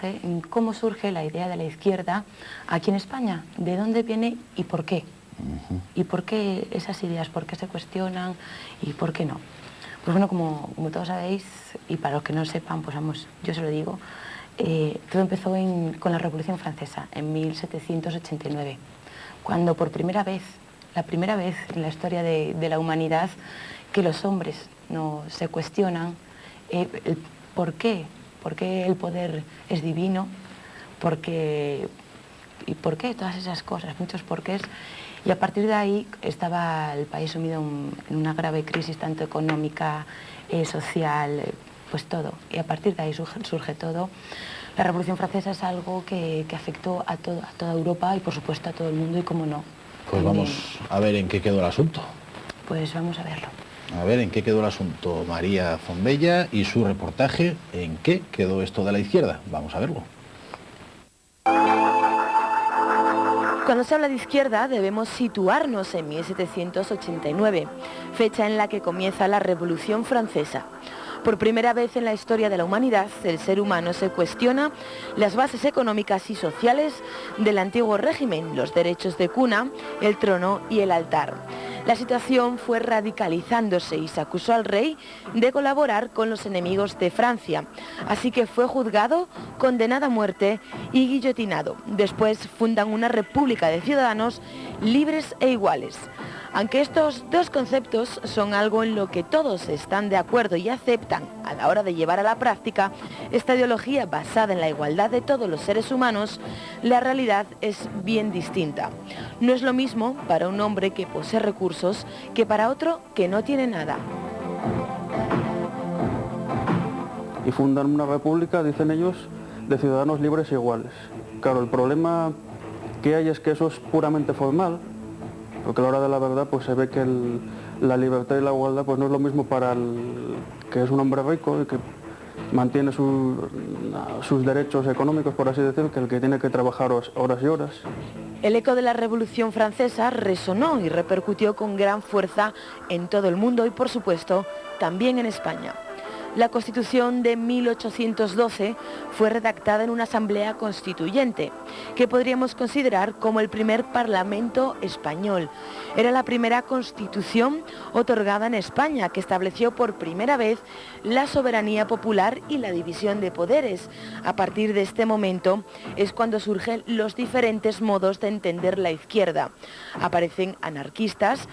En cómo surge la idea de la izquierda aquí en España, de dónde viene y por qué. Y por qué esas ideas, por qué se cuestionan y por qué no. Pues bueno, como todos sabéis, y para los que no sepan, pues vamos, yo se lo digo, todo empezó con la Revolución Francesa, en 1789, cuando por la primera vez en la historia de la humanidad, que los hombres no se cuestionan el por qué el poder es divino, y por qué todas esas cosas, muchos porqués. Y a partir de ahí estaba el país sumido en una grave crisis, tanto económica, social, pues todo. Y a partir de ahí surge todo. La Revolución Francesa es algo que afectó a toda Europa y por supuesto a todo el mundo, y cómo no. Pues también. Vamos a ver en qué quedó el asunto. Pues vamos a verlo. A ver en qué quedó el asunto María Fombella y su reportaje en qué quedó esto de la izquierda. Vamos a verlo. Cuando se habla de izquierda debemos situarnos en 1789, fecha en la que comienza la Revolución Francesa. Por primera vez en la historia de la humanidad, el ser humano se cuestiona las bases económicas y sociales del antiguo régimen, los derechos de cuna, el trono y el altar. La situación fue radicalizándose y se acusó al rey de colaborar con los enemigos de Francia. Así que fue juzgado, condenado a muerte y guillotinado. Después fundan una república de ciudadanos libres e iguales. Aunque estos dos conceptos son algo en lo que todos están de acuerdo y aceptan a la hora de llevar a la práctica esta ideología basada en la igualdad de todos los seres humanos, la realidad es bien distinta. No es lo mismo para un hombre que posee recursos que para otro que no tiene nada. Y fundan una república, dicen ellos, de ciudadanos libres e iguales. Claro, el problema que hay es que eso es puramente formal, porque a la hora de la verdad pues se ve que la libertad y la igualdad pues no es lo mismo para el que es un hombre rico y que mantiene sus derechos económicos, por así decirlo, que el que tiene que trabajar horas y horas. El eco de la Revolución Francesa resonó y repercutió con gran fuerza en todo el mundo y, por supuesto, también en España. La Constitución de 1812 fue redactada en una asamblea constituyente, que podríamos considerar como el primer parlamento español. Era la primera constitución otorgada en España, que estableció por primera vez la soberanía popular y la división de poderes. A partir de este momento es cuando surgen los diferentes modos de entender la izquierda. Aparecen anarquistas,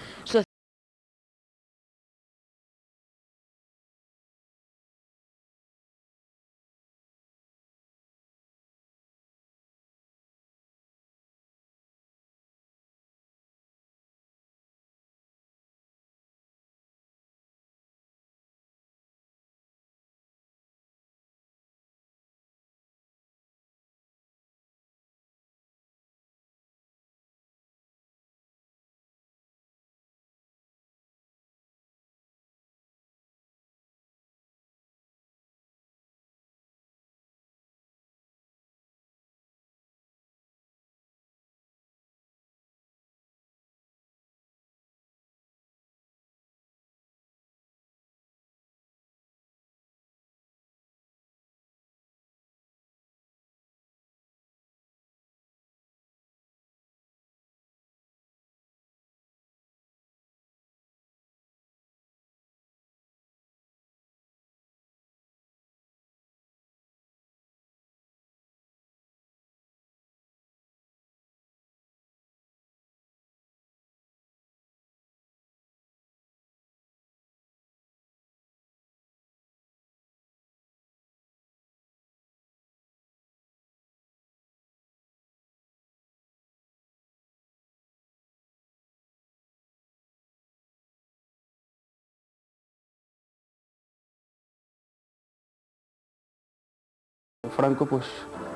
Franco pues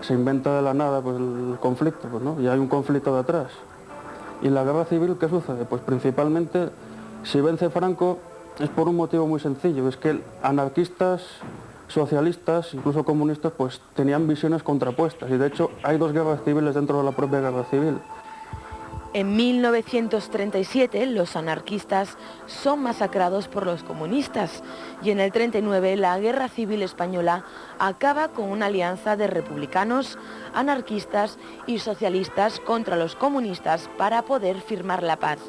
se inventa de la nada pues, el conflicto, pues, ¿no? Y hay un conflicto detrás. ¿Y la guerra civil qué sucede? Pues principalmente, si vence Franco es por un motivo muy sencillo, es que anarquistas, socialistas, incluso comunistas, pues tenían visiones contrapuestas, y de hecho hay dos guerras civiles dentro de la propia guerra civil. En 1937 los anarquistas son masacrados por los comunistas y en el 39 la Guerra Civil Española acaba con una alianza de republicanos, anarquistas y socialistas contra los comunistas para poder firmar la paz.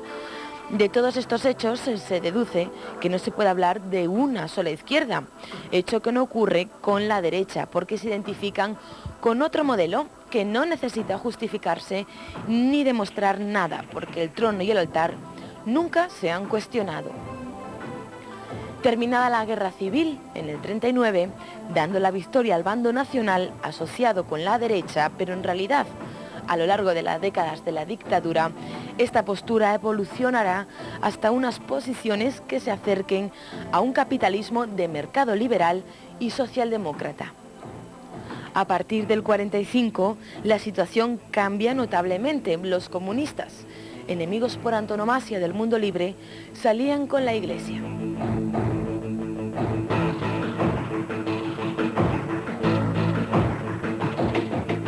De todos estos hechos se deduce que no se puede hablar de una sola izquierda, hecho que no ocurre con la derecha, porque se identifican con otro modelo que no necesita justificarse ni demostrar nada, porque el trono y el altar nunca se han cuestionado. Terminada la Guerra Civil, en el 39, dando la victoria al bando nacional asociado con la derecha, pero en realidad, a lo largo de las décadas de la dictadura, esta postura evolucionará hasta unas posiciones que se acerquen a un capitalismo de mercado liberal y socialdemócrata. A partir del 45, la situación cambia notablemente. Los comunistas, enemigos por antonomasia del mundo libre, salían con la Iglesia.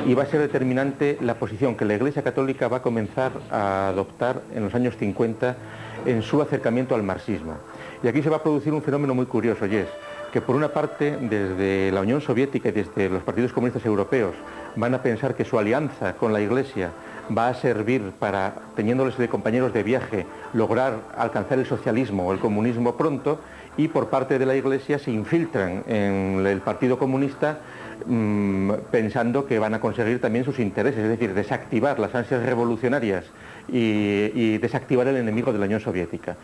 Y va a ser determinante la posición que la Iglesia Católica va a comenzar a adoptar en los años 50 en su acercamiento al marxismo. Y aquí se va a producir un fenómeno muy curioso, y es que por una parte desde la Unión Soviética y desde los partidos comunistas europeos van a pensar que su alianza con la Iglesia va a servir para, teniéndoles de compañeros de viaje, lograr alcanzar el socialismo o el comunismo pronto, y por parte de la Iglesia se infiltran en el Partido Comunista pensando que van a conseguir también sus intereses, es decir, desactivar las ansias revolucionarias y desactivar el enemigo de la Unión Soviética.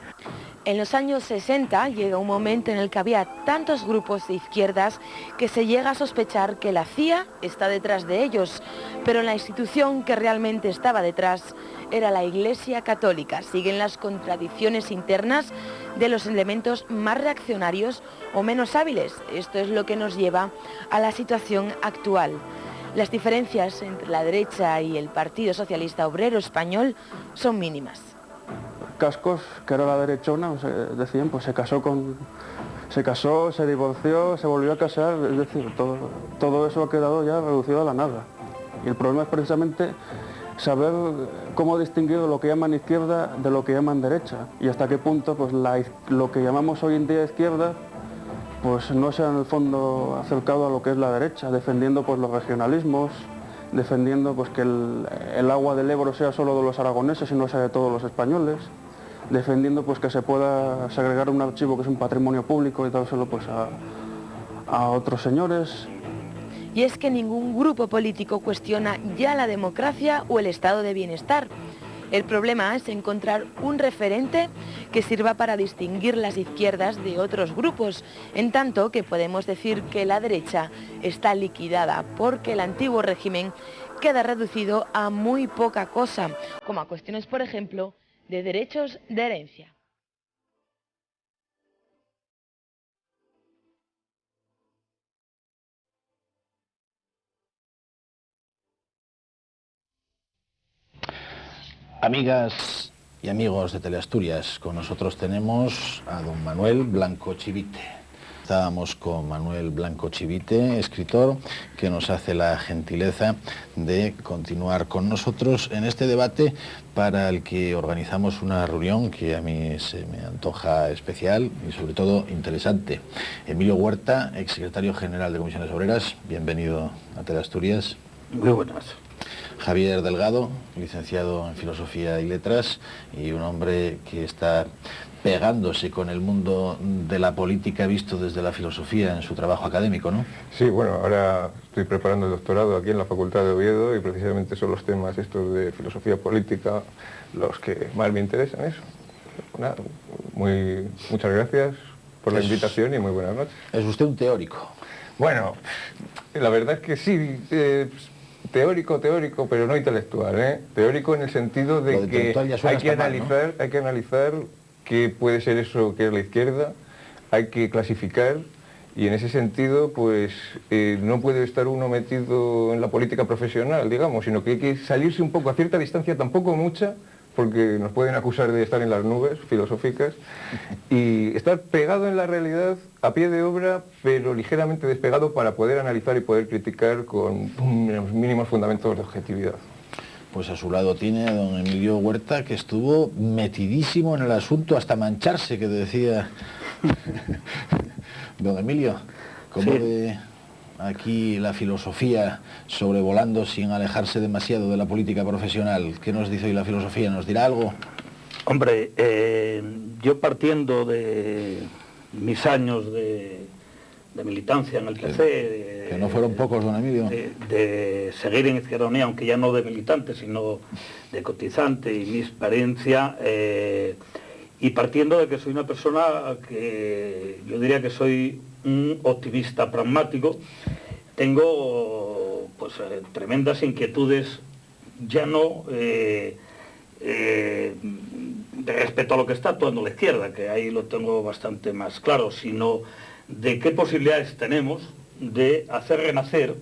En los años 60 llega un momento en el que había tantos grupos de izquierdas que se llega a sospechar que la CIA está detrás de ellos, pero la institución que realmente estaba detrás era la Iglesia Católica. Siguen las contradicciones internas de los elementos más reaccionarios o menos hábiles. Esto es lo que nos lleva a la situación actual. Las diferencias entre la derecha y el Partido Socialista Obrero Español son mínimas. Cascos, que era la derechona, decían, pues se casó, se divorció, se volvió a casar, es decir, todo eso ha quedado ya reducido a la nada. Y el problema es precisamente saber cómo distinguir lo que llaman izquierda de lo que llaman derecha, y hasta qué punto pues lo que llamamos hoy en día izquierda pues no se ha en el fondo acercado a lo que es la derecha, defendiendo pues los regionalismos, defendiendo pues que el agua del Ebro sea solo de los aragoneses y no sea de todos los españoles, defendiendo pues que se pueda segregar un archivo que es un patrimonio público y dárselo pues a otros señores. Y es que ningún grupo político cuestiona ya la democracia o el estado de bienestar. El problema es encontrar un referente que sirva para distinguir las izquierdas de otros grupos, en tanto que podemos decir que la derecha está liquidada porque el antiguo régimen queda reducido a muy poca cosa, como a cuestiones, por ejemplo, de derechos de herencia. Amigas y amigos de Teleasturias, con nosotros tenemos a don Manuel Blanco Chivite. Estábamos con Manuel Blanco Chivite, escritor, que nos hace la gentileza de continuar con nosotros en este debate para el que organizamos una reunión que a mí se me antoja especial y sobre todo interesante. Emilio Huerta, exsecretario general de Comisiones Obreras, bienvenido a Teleasturias. Muy buenas. Javier Delgado, licenciado en Filosofía y Letras y un hombre que está pegándose con el mundo de la política visto desde la filosofía en su trabajo académico, ¿no? Sí, bueno, ahora estoy preparando el doctorado aquí en la Facultad de Oviedo y precisamente son los temas estos de filosofía política los que más me interesan. Eso. Nada, muchas gracias por la invitación y muy buenas noches. ¿Es usted un teórico? Bueno, la verdad es que sí, teórico, pero no intelectual, ¿eh? Teórico en el sentido de que hay que analizar qué puede ser eso que es la izquierda, hay que clasificar y en ese sentido pues no puede estar uno metido en la política profesional, digamos, sino que hay que salirse un poco a cierta distancia, tampoco mucha, porque nos pueden acusar de estar en las nubes filosóficas, y estar pegado en la realidad a pie de obra, pero ligeramente despegado para poder analizar y poder criticar con unos mínimos fundamentos de objetividad. Pues a su lado tiene a don Emilio Huerta, que estuvo metidísimo en el asunto hasta mancharse, que decía don Emilio. ¿Cómo ve aquí la filosofía sobrevolando sin alejarse demasiado de la política profesional? ¿Qué nos dice hoy la filosofía? ¿Nos dirá algo? Hombre, yo partiendo de mis años de militancia en el PC... Que no fueron pocos, don Emilio. De seguir en Izquierda Unida, aunque ya no de militante, sino de cotizante, y mi experiencia... y partiendo de que soy una persona que yo diría que soy un optimista pragmático, tengo pues tremendas inquietudes, ya no respecto a lo que está actuando la izquierda, que ahí lo tengo bastante más claro, sino de qué posibilidades tenemos de hacer renacer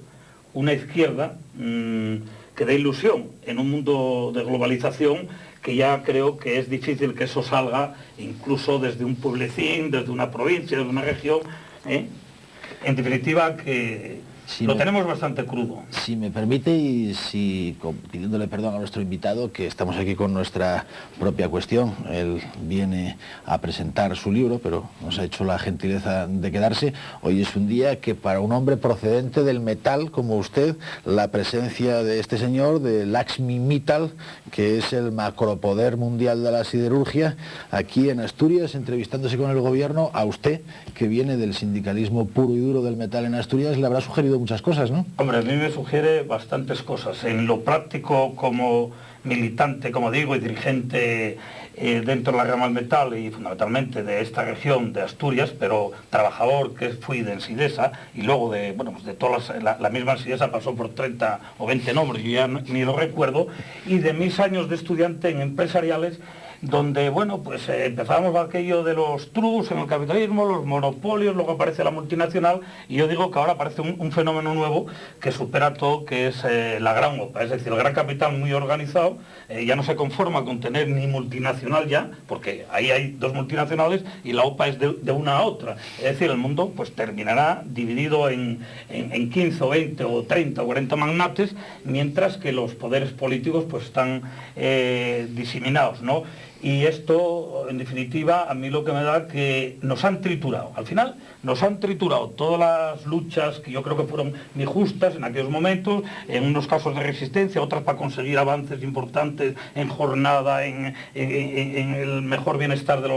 una izquierda que dé ilusión en un mundo de globalización, que ya creo que es difícil que eso salga incluso desde un pueblecín, desde una provincia, desde una región. En definitiva, que lo tenemos bastante crudo. Si me permite, y pidiéndole perdón a nuestro invitado, que estamos aquí con nuestra propia cuestión. Él viene a presentar su libro, pero nos ha hecho la gentileza de quedarse. Hoy es un día que para un hombre procedente del metal como usted, la presencia de este señor, de Lakshmi Mittal, que es el macropoder mundial de la siderurgia, aquí en Asturias, entrevistándose con el gobierno, a usted, que viene del sindicalismo puro y duro del metal en Asturias, le habrá sugerido muchas cosas, ¿no? Hombre, a mí me sugiere bastantes cosas. En lo práctico, como militante, como digo, y dirigente dentro de la rama del metal y fundamentalmente de esta región de Asturias, pero trabajador que fui de Ensidesa y luego de, bueno, pues de todas la misma Ensidesa pasó por 30 o 20 nombres, yo ya ni lo recuerdo, y de mis años de estudiante en empresariales, donde, bueno, pues empezábamos aquello de los trus en el capitalismo, los monopolios, luego aparece la multinacional, y yo digo que ahora aparece un fenómeno nuevo que supera todo, que es la gran OPA, es decir, el gran capital muy organizado, ya no se conforma con tener ni multinacional ya, porque ahí hay dos multinacionales y la OPA es de una a otra, es decir, el mundo pues terminará dividido en 15 o 20 o 30 o 40 magnates, mientras que los poderes políticos pues están diseminados, ¿no? Y esto, en definitiva, a mí lo que me da que nos han triturado. Al final, nos han triturado todas las luchas que yo creo que fueron muy justas en aquellos momentos, en unos casos de resistencia, otras para conseguir avances importantes en jornada, en el mejor bienestar de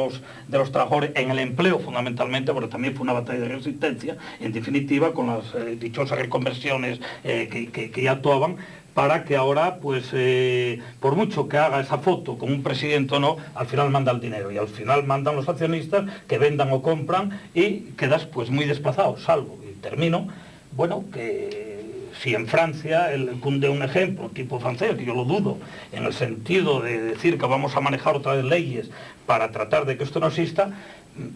los trabajadores, en el empleo fundamentalmente, porque también fue una batalla de resistencia, en definitiva, con las dichosas reconversiones que ya actuaban, para que ahora, pues, por mucho que haga esa foto con un presidente o no, al final manda el dinero y al final mandan los accionistas que vendan o compran y quedas pues muy desplazado, salvo, y termino, bueno, que si en Francia cunde un ejemplo tipo francés, que yo lo dudo, en el sentido de decir que vamos a manejar otra vez leyes para tratar de que esto no exista,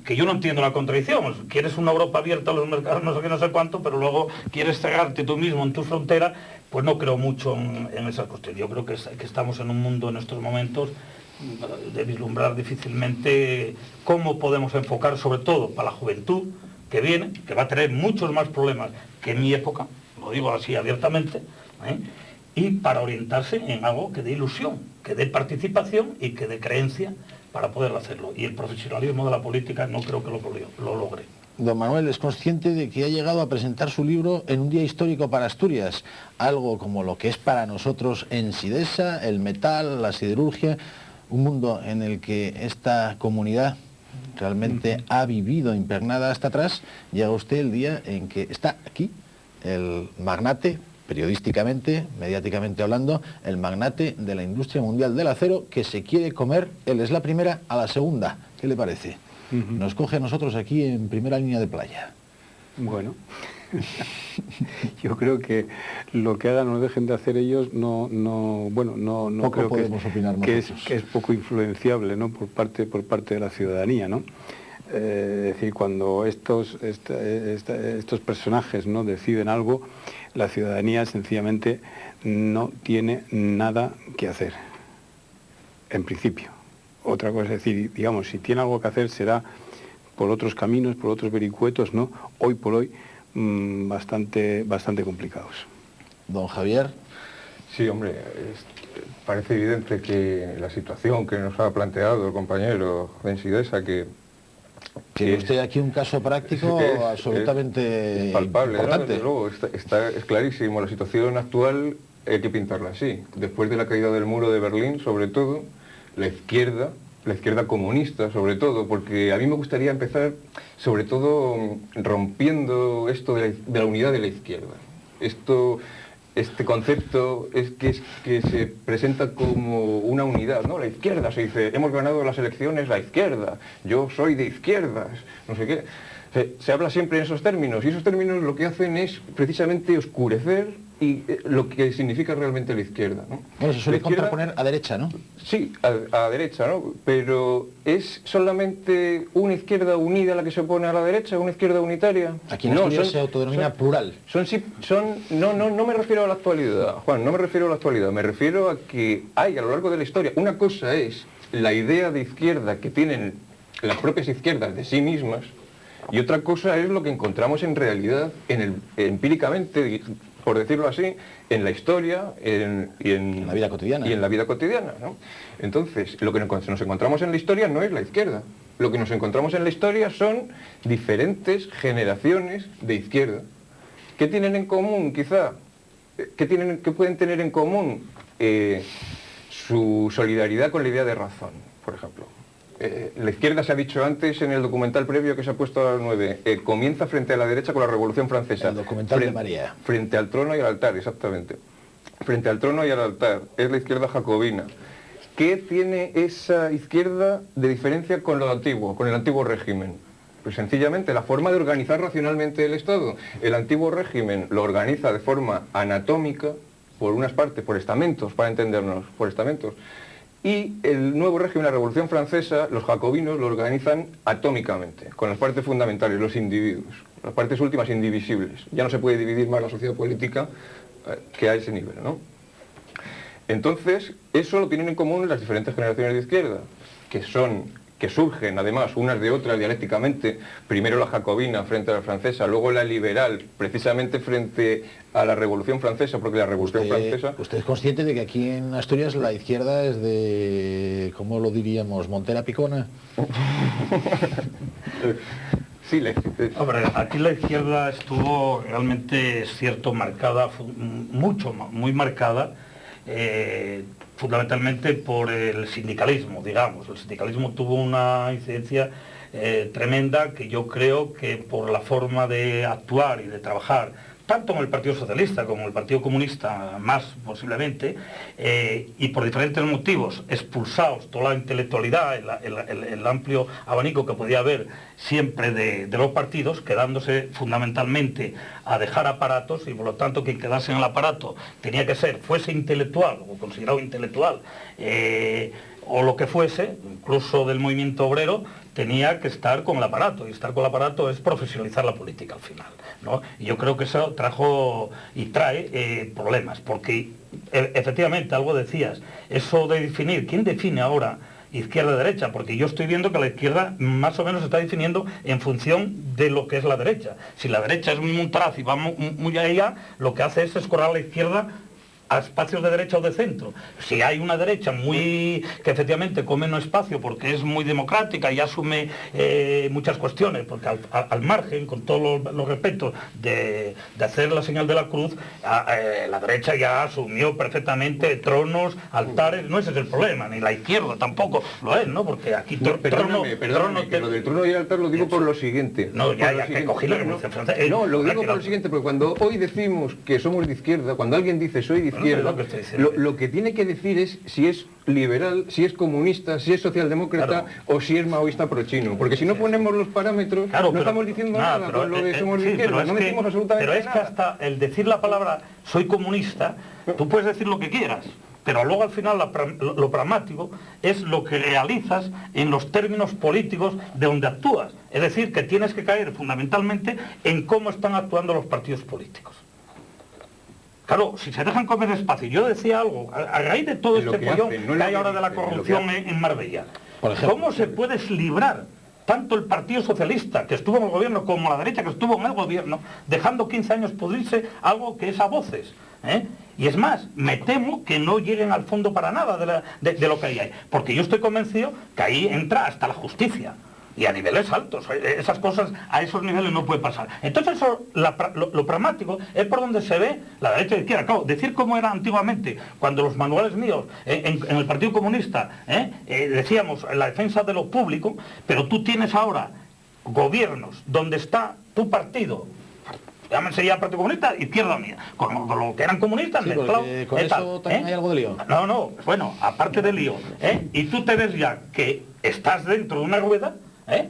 que yo no entiendo la contradicción. Quieres una Europa abierta a los mercados, no sé qué, no sé cuánto, pero luego quieres cerrarte tú mismo en tu frontera, pues no creo mucho en esas cuestiones. Yo creo que estamos en un mundo en estos momentos de vislumbrar difícilmente cómo podemos enfocar, sobre todo para la juventud que viene, que va a tener muchos más problemas que en mi época, lo digo así abiertamente, y para orientarse en algo que dé ilusión, que dé participación y que dé creencia para poder hacerlo. Y el profesionalismo de la política no creo que lo logre. Don Manuel es consciente de que ha llegado a presentar su libro en un día histórico para Asturias, algo como lo que es para nosotros Ensidesa, el metal, la siderurgia, un mundo en el que esta comunidad realmente ha vivido impregnada hasta atrás. Llega usted el día en que está aquí el magnate, periodísticamente, mediáticamente hablando, el magnate de la industria mundial del acero, que se quiere comer, él es la primera a la segunda. ¿Qué le parece? Nos coge a nosotros aquí en primera línea de playa. Bueno, yo creo que lo que hagan o dejen de hacer ellos no creo que es poco influenciable, ¿no? por parte de la ciudadanía, ¿no? Es decir, cuando estos personajes, ¿no?, deciden algo, la ciudadanía sencillamente no tiene nada que hacer, en principio. Otra cosa es decir, digamos, si tiene algo que hacer será por otros caminos, por otros vericuetos, ¿no? Hoy por hoy bastante complicados. Don Javier, Sí, hombre, parece evidente que la situación que nos ha planteado el compañero Densidesa, que usted aquí un caso práctico absolutamente palpable, importante. ¿no? Luego, es clarísimo, la situación actual hay que pintarla así. Después de la caída del muro de Berlín, sobre todo, la izquierda comunista, sobre todo, porque a mí me gustaría empezar, sobre todo, rompiendo esto de la unidad de la izquierda. Este concepto es que se presenta como una unidad, ¿no? La izquierda, se dice, hemos ganado las elecciones la izquierda, yo soy de izquierdas, no sé qué. Se habla siempre en esos términos, y esos términos lo que hacen es precisamente oscurecer lo que significa realmente la izquierda, ¿no? Bueno, se suele contraponer a derecha, ¿no? Sí, a derecha, ¿no? Pero ¿es solamente una izquierda unida la que se opone a la derecha, una izquierda unitaria? Aquí en Asturias se autodenomina plural. No me refiero a la actualidad, Juan, no me refiero a la actualidad, me refiero a que hay a lo largo de la historia, una cosa es la idea de izquierda que tienen las propias izquierdas de sí mismas, y otra cosa es lo que encontramos en realidad, empíricamente, por decirlo así, en la historia y en la vida cotidiana. Y en la vida cotidiana, ¿no? Entonces, lo que nos encontramos en la historia no es la izquierda. Lo que nos encontramos en la historia son diferentes generaciones de izquierda. ¿Qué tienen en común, quizá? ¿Qué pueden tener en común? Su solidaridad con la idea de razón, por ejemplo. La izquierda, se ha dicho antes en el documental previo que se ha puesto a las 9, comienza frente a la derecha con la Revolución Francesa. El documental de María. Frente al trono y al altar, exactamente. Frente al trono y al altar, es la izquierda jacobina. ¿Qué tiene esa izquierda de diferencia con lo antiguo, con el antiguo régimen? Pues sencillamente la forma de organizar racionalmente el Estado. El antiguo régimen lo organiza de forma anatómica, por unas partes, por estamentos, para entendernos, por estamentos. Y el nuevo régimen, la Revolución Francesa, los jacobinos lo organizan atómicamente, con las partes fundamentales, los individuos, las partes últimas indivisibles. Ya no se puede dividir más la sociedad política que a ese nivel, ¿no? Entonces, eso lo tienen en común las diferentes generaciones de izquierda, que surgen además unas de otras dialécticamente, primero la jacobina frente a la francesa, luego la liberal, precisamente frente a la Revolución Francesa, porque la Revolución Francesa... ¿Usted es consciente de que aquí en Asturias la izquierda es de, ¿cómo lo diríamos?, Montera Picona? Sí, hombre, aquí la izquierda estuvo realmente, es cierto, marcada, muy marcada, fundamentalmente por el sindicalismo, digamos. El sindicalismo tuvo una incidencia tremenda, que yo creo que por la forma de actuar y de trabajar, tanto en el Partido Socialista como en el Partido Comunista, más posiblemente, y por diferentes motivos, expulsados toda la intelectualidad, el amplio abanico que podía haber siempre de los partidos, quedándose fundamentalmente a dejar aparatos, y por lo tanto quien quedase en el aparato tenía que ser, fuese intelectual o considerado intelectual, o lo que fuese, incluso del movimiento obrero, tenía que estar con el aparato, y estar con el aparato es profesionalizar la política al final, ¿no? Y yo creo que eso trajo y trae problemas, porque efectivamente, algo decías, eso de definir, ¿quién define ahora izquierda-derecha? Porque yo estoy viendo que la izquierda más o menos se está definiendo en función de lo que es la derecha. Si la derecha es muy montraz y va muy allá, lo que hace es escorar a la izquierda a espacios de derecha o de centro. Si hay una derecha que efectivamente come no espacio porque es muy democrática y asume muchas cuestiones, porque al margen, con todos los respetos, de hacer la señal de la cruz, la derecha ya asumió perfectamente tronos, altares, no ese es el problema, ni la izquierda tampoco lo es, ¿no? Porque aquí perdóname, que lo del trono y el altar lo digo por lo siguiente. No, ya que cogí la revolución francesa. No, lo digo por lo siguiente, porque cuando hoy decimos que somos de izquierda, cuando alguien dice soy de izquierda, lo que tiene que decir es si es liberal, si es comunista, si es socialdemócrata, o si es maoísta pro-chino. Porque si no ponemos los parámetros, no estamos diciendo nada con lo de somos de izquierda, no decimos absolutamente nada. Pero es que hasta el decir la palabra soy comunista, tú puedes decir lo que quieras, pero luego al final lo pragmático es lo que realizas en los términos políticos de donde actúas. Es decir, que tienes que caer fundamentalmente en cómo están actuando los partidos políticos. Claro, si se dejan comer espacio, yo decía algo, a raíz de todo este follón que hay ahora de la corrupción en Marbella, ¿cómo se puede librar tanto el Partido Socialista, que estuvo en el gobierno, como la derecha, que estuvo en el gobierno, dejando 15 años pudrirse algo que es a voces, Y es más, me temo que no lleguen al fondo para nada de lo que hay ahí, porque yo estoy convencido que ahí entra hasta la justicia. Y a niveles altos, esas cosas a esos niveles no puede pasar. Entonces eso, lo pragmático es por donde se ve la derecha y la izquierda. Claro, decir cómo era antiguamente, cuando los manuales míos en el Partido Comunista decíamos la defensa de lo público, pero tú tienes ahora gobiernos donde está tu partido, llámense ya Partido Comunista, Izquierda Unida, con lo que eran comunistas, sí, mezclado. Con eso también hay algo de lío. No, bueno, aparte de lío, y tú te ves ya que estás dentro de una rueda,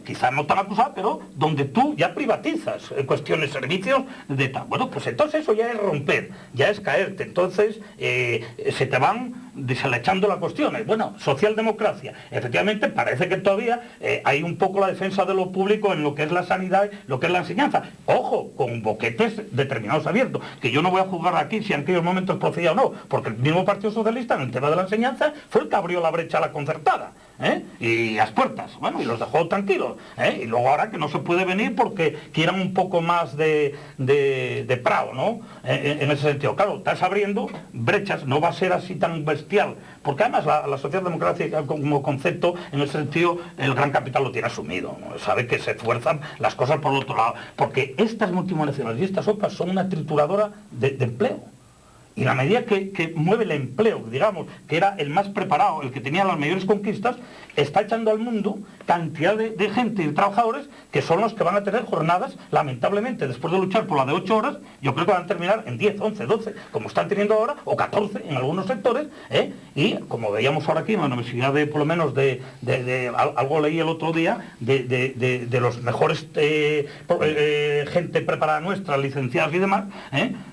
quizás no tan acusada, pero donde tú ya privatizas cuestiones, servicios de tal. Bueno, pues entonces eso ya es romper, ya es caerte, entonces se te van desalechando las cuestiones. Bueno, socialdemocracia, efectivamente parece que todavía hay un poco la defensa de lo público en lo que es la sanidad, lo que es la enseñanza. Ojo, con boquetes determinados abiertos, que yo no voy a juzgar aquí si en aquellos momentos procedía o no, porque el mismo Partido Socialista en el tema de la enseñanza fue el que abrió la brecha a la concertada. Y las puertas, bueno, y los dejó tranquilos, y luego ahora que no se puede venir porque quieran un poco más de prao, ¿no? En ese sentido, claro, estás abriendo brechas, no va a ser así tan bestial, porque además la socialdemocracia como concepto, en ese sentido, el gran capital lo tiene asumido, ¿no? Sabe que se esfuerzan las cosas por el otro lado, porque estas multinacionales y estas OPAs son una trituradora de empleo. Y la medida que mueve el empleo, digamos, que era el más preparado, el que tenía las mayores conquistas, está echando al mundo cantidad de gente y de trabajadores que son los que van a tener jornadas, lamentablemente, después de luchar por la de 8 horas, yo creo que van a terminar en 10, 11, 12, como están teniendo ahora, o 14 en algunos sectores, y como veíamos ahora aquí en la universidad por lo menos algo leí el otro día, de los mejores gente preparada nuestra, licenciados y demás,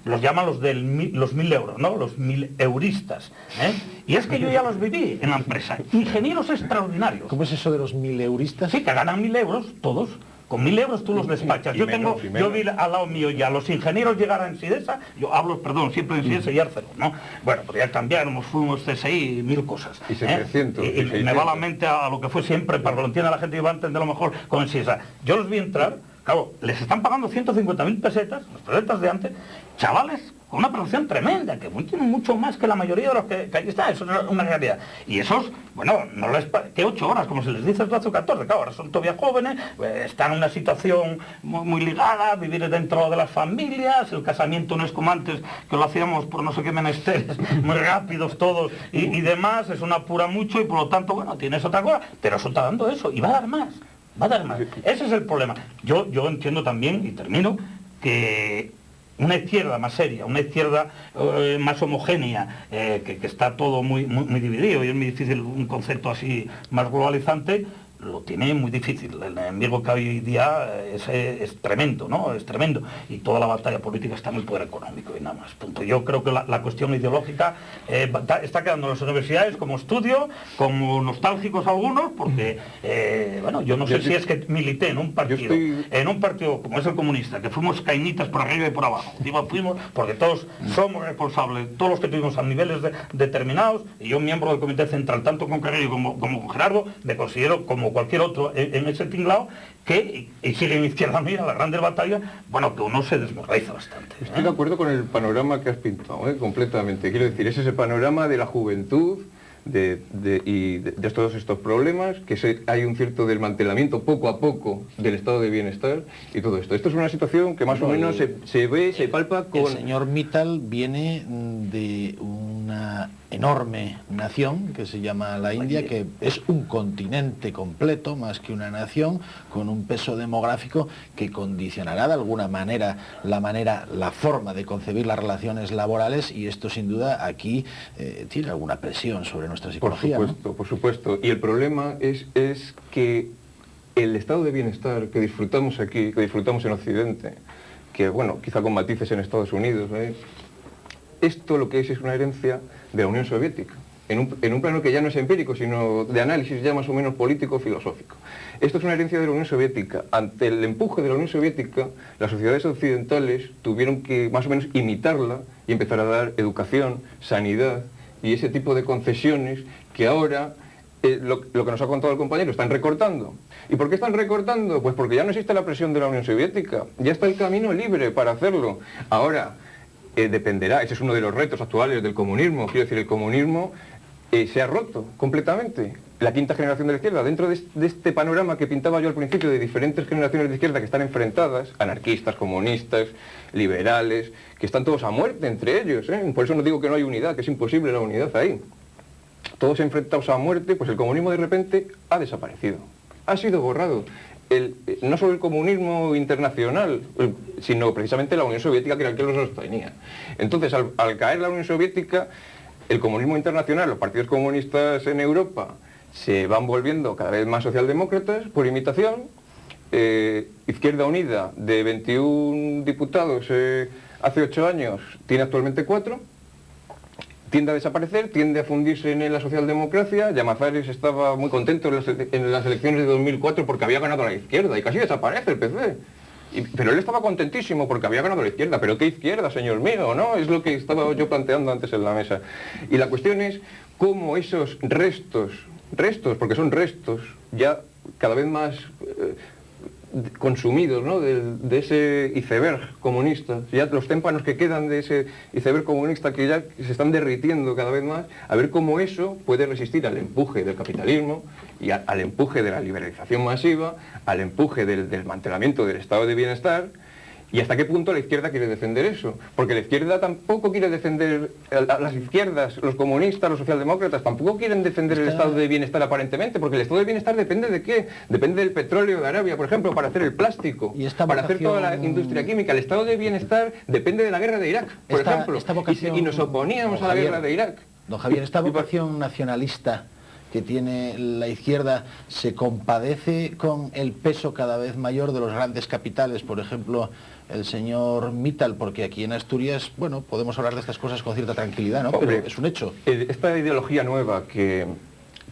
los llaman los 1.000 euros, ¿no? Los 1.000 euristas. Y es que yo ya los viví en la empresa. Ingenieros extraordinarios. ¿Cómo es eso de los 1.000 euristas? Sí, que ganan 1.000 euros todos. Con 1.000 euros tú los despachas. Yo vi al lado mío ya los ingenieros llegar en Sidesa, yo hablo, perdón, siempre en Sidesa y Arcelor, ¿no? Bueno, pues ya cambiamos, fuimos CSI, 1.000 cosas. Y 700. Y me va a la mente a lo que fue siempre, para que lo entienda la gente y va a entender a lo mejor con el Sidesa. Yo los vi entrar, claro, les están pagando 150.000 pesetas, las pesetas de antes, chavales con una producción tremenda, que tienen mucho más que la mayoría de los que allí están, eso es una realidad. Y esos, bueno, no les que 8 horas, como se les dice, es 12 o 14, claro, ahora son todavía jóvenes, están en una situación muy ligada, vivir dentro de las familias, el casamiento no es como antes, que lo hacíamos por no sé qué menesteres, muy rápidos todos y demás, eso no apura mucho y por lo tanto, bueno, tienes otra cosa, pero eso está dando eso, y va a dar más. Va a dar más. Ese es el problema. Yo entiendo también, y termino, que una izquierda más seria, una izquierda más homogénea, que está todo muy dividido, y es muy difícil un concepto así más globalizante, lo tiene muy difícil. El enemigo que hay hoy día es tremendo, ¿no? Es tremendo. Y toda la batalla política está en el poder económico y nada más. Punto. Yo creo que la cuestión ideológica está quedando en las universidades como estudio, como nostálgicos algunos, porque, bueno, yo no sé si es que milité en un partido como es el comunista, que fuimos cainitas por arriba y por abajo. Fuimos porque todos somos responsables, todos los que tuvimos a niveles determinados, y yo miembro del comité central, tanto con Carrillo como con Gerardo, me considero como cualquier otro en ese tinglado, que y sigue en Izquierda Unida, las grandes batallas, bueno, que uno se desmoraliza bastante. Estoy de acuerdo con el panorama que has pintado, completamente. Quiero decir, es ese panorama de la juventud, de todos estos problemas, que hay un cierto desmantelamiento poco a poco del estado de bienestar y todo esto. Esto es una situación que más o menos se ve, se palpa con... El señor Mittal viene de una enorme nación que se llama la India, que es un continente completo, más que una nación, con un peso demográfico que condicionará de alguna manera la forma de concebir las relaciones laborales, y esto sin duda aquí tiene alguna presión sobre nuestra psicología. Por supuesto, ¿no? Por supuesto. Y el problema es que el estado de bienestar que disfrutamos aquí, que disfrutamos en Occidente, que bueno, quizá con matices en Estados Unidos, esto lo que es una herencia de la Unión Soviética, en un plano que ya no es empírico, sino de análisis ya más o menos político-filosófico. Esto es una herencia de la Unión Soviética. Ante el empuje de la Unión Soviética, las sociedades occidentales tuvieron que más o menos imitarla y empezar a dar educación, sanidad y ese tipo de concesiones que ahora, lo que nos ha contado el compañero, están recortando. ¿Y por qué están recortando? Pues porque ya no existe la presión de la Unión Soviética, ya está el camino libre para hacerlo. Ahora, dependerá, ese es uno de los retos actuales del comunismo, quiero decir, el comunismo se ha roto completamente. La quinta generación de la izquierda, dentro de este panorama que pintaba yo al principio de diferentes generaciones de izquierda que están enfrentadas, anarquistas, comunistas, liberales, que están todos a muerte entre ellos, por eso no digo que no hay unidad, que es imposible la unidad ahí. Todos enfrentados a muerte, pues el comunismo de repente ha desaparecido, ha sido borrado. No solo el comunismo internacional, sino precisamente la Unión Soviética, que era el que lo sostenía. Entonces, al caer la Unión Soviética, el comunismo internacional, los partidos comunistas en Europa, se van volviendo cada vez más socialdemócratas por imitación. Izquierda Unida, de 21 diputados hace 8 años, tiene actualmente 4. Tiende a desaparecer, tiende a fundirse en la socialdemocracia. Llamazares estaba muy contento en las elecciones de 2004 porque había ganado la izquierda y casi desaparece el PC. Pero él estaba contentísimo porque había ganado la izquierda. ¿Pero qué izquierda, señor mío? ¿No? Es lo que estaba yo planteando antes en la mesa. Y la cuestión es cómo esos restos, porque son restos, ya cada vez más consumidos, ¿no?, de ese iceberg comunista, ya los témpanos que quedan de ese iceberg comunista que ya se están derritiendo cada vez más, a ver cómo eso puede resistir al empuje del capitalismo y al empuje de la liberalización masiva, al empuje del desmantelamiento del estado de bienestar. ¿Y hasta qué punto la izquierda quiere defender eso? Porque la izquierda tampoco quiere defender, las izquierdas, los comunistas, los socialdemócratas, tampoco quieren defender el estado de bienestar aparentemente, porque el estado de bienestar depende de qué? Depende del petróleo de Arabia, por ejemplo, para hacer el plástico, para hacer toda la industria química. El estado de bienestar depende de la guerra de Irak, por ejemplo, y nos oponíamos a la guerra de Irak. Don Javier, esta vocación nacionalista que tiene la izquierda se compadece con el peso cada vez mayor de los grandes capitales, por ejemplo, el señor Mittal, porque aquí en Asturias, bueno, podemos hablar de estas cosas con cierta tranquilidad, ¿no? Hombre, pero es un hecho. Esta ideología nueva que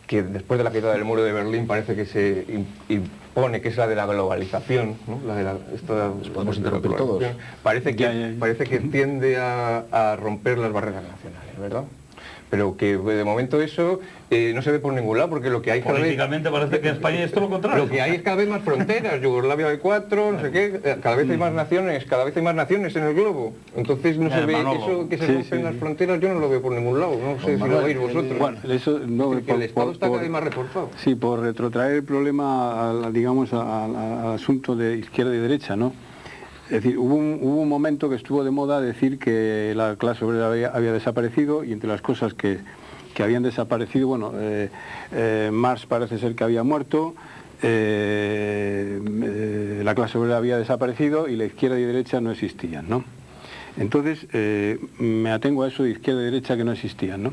después de la caída del muro de Berlín parece que se impone, que es la de la globalización, ¿no? Nos podemos interrumpir todos. Parece que tiende a romper las barreras nacionales, ¿verdad? Pero que de momento eso no se ve por ningún lado, porque lo que hay políticamente parece que en España es todo lo contrario. Lo que hay es cada vez más fronteras, Yugoslavia de 4, no sé qué, cada vez hay más naciones, en el globo. Entonces no se ve eso, que se rompen las fronteras, yo no lo veo por ningún lado, no sé si lo veis vosotros. Bueno, eso no, el Estado está cada vez más reforzado. Sí, por retrotraer el problema, digamos, al asunto de izquierda y derecha, ¿no? Es decir, hubo un momento que estuvo de moda decir que la clase obrera había desaparecido, y entre las cosas que habían desaparecido, bueno, Marx parece ser que había muerto, la clase obrera había desaparecido y la izquierda y derecha no existían, ¿no? Entonces, me atengo a eso de izquierda y derecha que no existían, ¿no?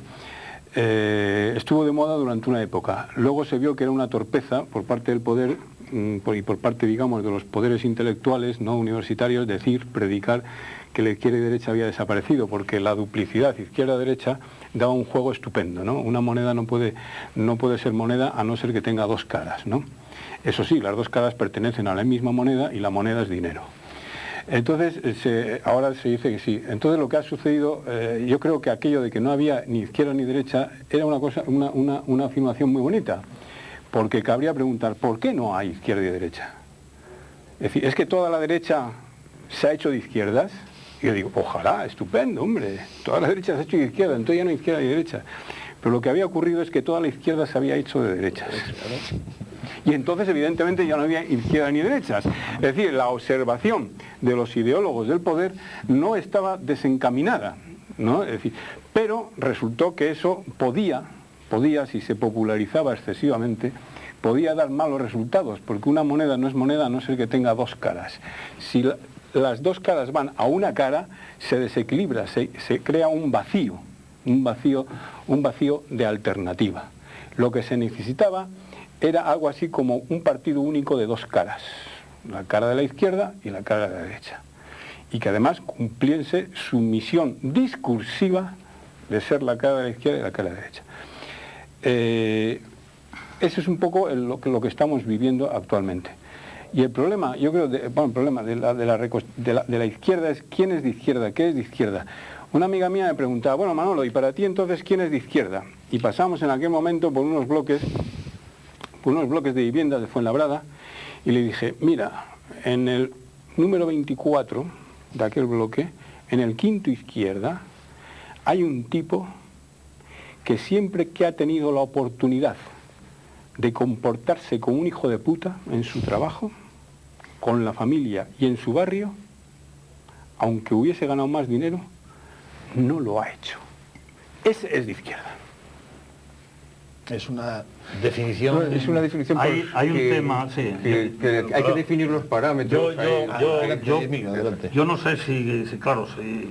Estuvo de moda durante una época, luego se vio que era una torpeza por parte del poder y por parte, digamos, de los poderes intelectuales no universitarios, predicar que la izquierda y derecha había desaparecido, porque la duplicidad izquierda-derecha daba un juego estupendo, ¿no? Una moneda no puede ser moneda a no ser que tenga dos caras, ¿no? Eso sí, las dos caras pertenecen a la misma moneda y la moneda es dinero. Entonces, ahora se dice que sí. Entonces lo que ha sucedido, yo creo que aquello de que no había ni izquierda ni derecha era una afirmación muy bonita, porque cabría preguntar, ¿por qué no hay izquierda y derecha? Es decir, ¿es que toda la derecha se ha hecho de izquierdas? Y yo digo, ojalá, estupendo, hombre, toda la derecha se ha hecho de izquierda, entonces ya no hay izquierda y derecha. Pero lo que había ocurrido es que toda la izquierda se había hecho de derechas. Y entonces, evidentemente, ya no había izquierda ni derechas. Es decir, la observación de los ideólogos del poder no estaba desencaminada, ¿no? Es decir, pero resultó que eso podía, si se popularizaba excesivamente, podía dar malos resultados, porque una moneda no es moneda a no ser que tenga dos caras. Si las dos caras van a una cara, se desequilibra, se crea un vacío de alternativa. Lo que se necesitaba era algo así como un partido único de dos caras, la cara de la izquierda y la cara de la derecha, y que además cumpliese su misión discursiva de ser la cara de la izquierda y la cara de la derecha. Eso es un poco lo que estamos viviendo actualmente. Y el problema, yo creo, el problema de la izquierda es ¿quién es de izquierda? ¿Qué es de izquierda? Una amiga mía me preguntaba, bueno, Manolo, ¿y para ti entonces quién es de izquierda? Y pasamos en aquel momento por unos bloques de viviendas de Fuenlabrada, y le dije, mira, en el número 24 de aquel bloque en el quinto izquierda, hay un tipo que siempre que ha tenido la oportunidad de comportarse como un hijo de puta en su trabajo, con la familia y en su barrio, aunque hubiese ganado más dinero, no lo ha hecho. Ese es de izquierda. Es una definición... Es una definición... Hay un tema, sí. Que hay que definir los parámetros. Yo no sé si claro, si...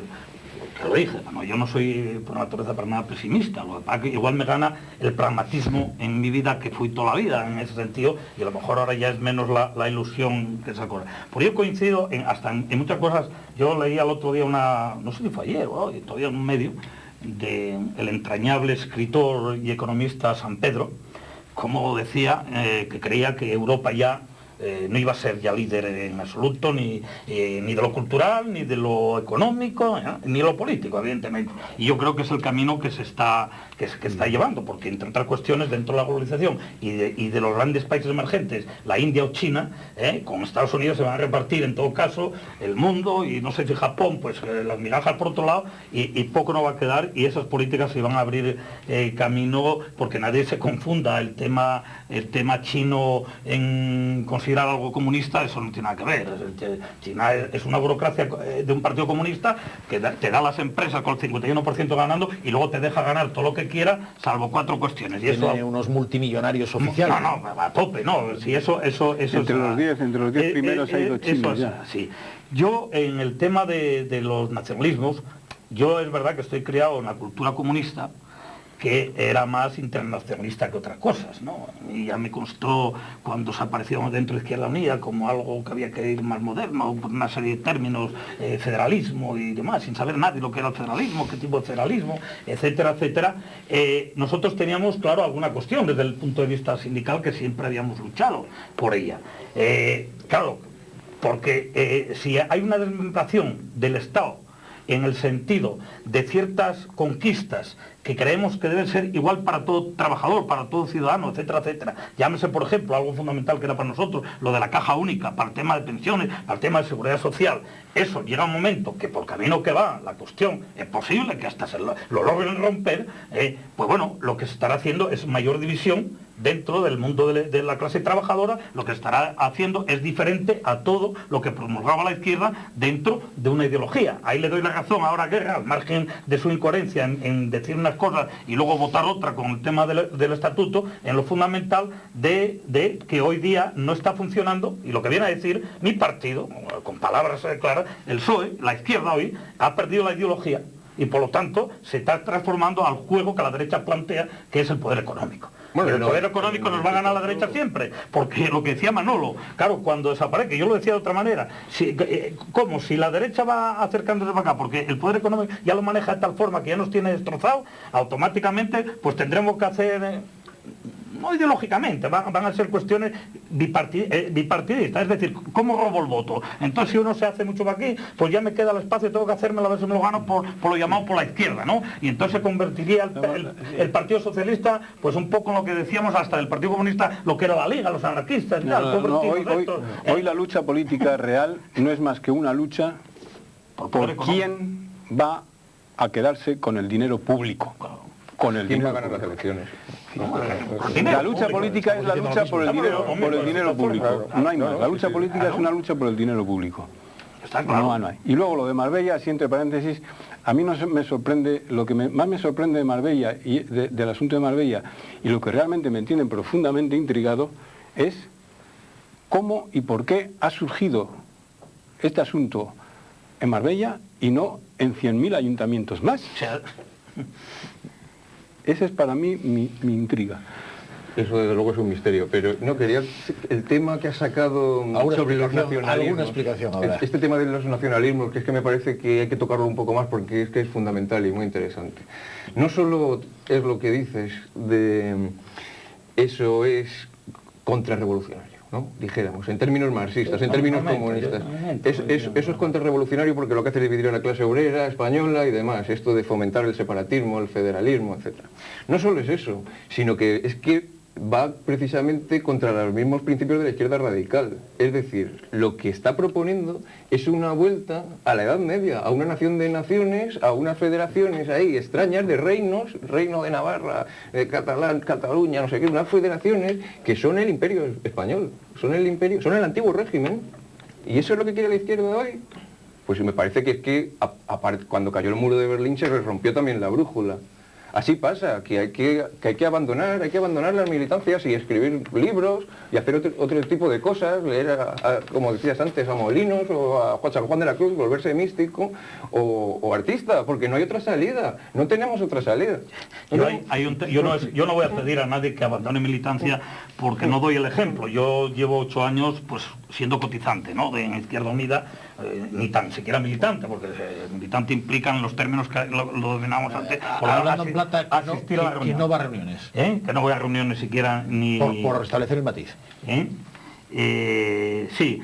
Te lo dije, bueno, yo no soy por naturaleza para nada pesimista, lo que pasa es que igual me gana el pragmatismo en mi vida, que fui toda la vida en ese sentido, y a lo mejor ahora ya es menos la ilusión que esa cosa. Por ello coincido en muchas cosas. Yo leía el otro día no sé si fue ayer o hoy, todavía en un medio, del entrañable escritor y economista San Pedro, como decía que creía que Europa ya no iba a ser ya líder en absoluto, ni de lo cultural, ni de lo económico, ni de lo político, evidentemente. Y yo creo que es el camino que se está llevando, porque entre otras cuestiones, dentro de la globalización y de los grandes países emergentes, la India o China, con Estados Unidos se van a repartir en todo caso el mundo, y no sé si Japón, pues las migajas por otro lado, y poco no va a quedar, y esas políticas se van a abrir camino, porque nadie se confunda el tema chino en considerar algo comunista. Eso no tiene nada que ver. China es una burocracia de un partido comunista que te da las empresas con el 51% ganando y luego te deja ganar todo lo que quiera, salvo 4 cuestiones. Y tiene eso, unos multimillonarios oficiales. No, a tope, no. Si eso entre los 10 primeros ha ido China ya. Sí. Yo, en el tema de los nacionalismos, yo es verdad que estoy criado en la cultura comunista, que era más internacionalista que otras cosas, ¿no? Y ya me constó cuando se apareció dentro de Izquierda Unida como algo que había que ir más moderno, por una serie de términos, federalismo y demás, sin saber nadie lo que era el federalismo, qué tipo de federalismo, etcétera, etcétera. Nosotros teníamos, claro, alguna cuestión desde el punto de vista sindical, que siempre habíamos luchado por ella. Claro, porque si hay una desmembración del Estado en el sentido de ciertas conquistas que creemos que deben ser igual para todo trabajador, para todo ciudadano, etcétera, etcétera. Llámese, por ejemplo, algo fundamental que era para nosotros, lo de la caja única, para el tema de pensiones, para el tema de seguridad social. Eso llega un momento que por camino que va la cuestión, es posible que hasta lo logren romper, pues bueno, lo que se estará haciendo es mayor división dentro del mundo de la clase trabajadora. Lo que estará haciendo es diferente a todo lo que promulgaba la izquierda dentro de una ideología. Ahí le doy la razón ahora a Guerra, al margen de su incoherencia en decir unas cosas y luego votar otra con el tema del estatuto, en lo fundamental de que hoy día no está funcionando, y lo que viene a decir mi partido, con palabras claras, el PSOE, la izquierda hoy, ha perdido la ideología y por lo tanto se está transformando al juego que la derecha plantea, que es el poder económico. Bueno, el poder económico nos va a ganar la derecha siempre, porque lo que decía Manolo, claro, cuando desaparece, yo lo decía de otra manera, ¿cómo? Si la derecha va acercándose para acá, porque el poder económico ya lo maneja de tal forma que ya nos tiene destrozados, automáticamente pues tendremos que hacer... No ideológicamente, van a ser cuestiones bipartidistas, es decir, ¿cómo robo el voto? Entonces, si uno se hace mucho para aquí, pues ya me queda el espacio, tengo que hacérmelo, a ver si me lo gano por lo llamado por la izquierda, ¿no? Y entonces se convertiría el Partido Socialista, pues un poco en lo que decíamos hasta del Partido Comunista, lo que era la Liga, los anarquistas, hoy la lucha política real no es más que una lucha por quién va a quedarse con el dinero público. ¿Quién va a ganar las elecciones? La lucha política es la lucha por el dinero público. No hay más. La lucha política es una lucha por el dinero público. No hay. Y luego lo de Marbella, así entre paréntesis, a mí no me sorprende, lo que más me sorprende de Marbella y del asunto de Marbella, y lo que realmente me tiene profundamente intrigado, es cómo y por qué ha surgido este asunto en Marbella y no en 100.000 ayuntamientos más. Esa es para mí mi intriga. Eso desde luego es un misterio, pero no quería el tema que ha sacado sobre los nacionalismos. ¿Alguna explicación ahora? Este tema de los nacionalismos, que es que me parece que hay que tocarlo un poco más porque es que es fundamental y muy interesante. No solo es lo que dices de eso es contrarrevolucionario, ¿no? Dijéramos, en términos marxistas, en términos comunistas. Eso es contrarrevolucionario porque lo que hace es dividir a la clase obrera española y demás, esto de fomentar el separatismo, el federalismo, etc. No solo es eso, sino que es que va precisamente contra los mismos principios de la izquierda radical. Es decir, lo que está proponiendo es una vuelta a la Edad Media, a una nación de naciones, a unas federaciones ahí extrañas de reinos, Reino de Navarra, Cataluña, no sé qué, unas federaciones que son el imperio español, son el antiguo régimen. ¿Y eso es lo que quiere la izquierda hoy? Pues me parece que es que cuando cayó el muro de Berlín se rompió también la brújula. Así pasa, que hay que abandonar las militancias y escribir libros y hacer otro tipo de cosas, leer, como decías antes, a Molinos o a San Juan de la Cruz, volverse místico o artista, porque no hay otra salida, no tenemos otra salida. Yo no voy a pedir a nadie que abandone militancia porque no doy el ejemplo. Yo llevo 8 años pues siendo cotizante, ¿no?, en Izquierda Unida, ni tan siquiera militante, porque militante implican los términos que lo denominamos antes. Hablando en plata, que no va a reuniones. Que no voy a reuniones siquiera ni... Por restablecer el matiz. Sí,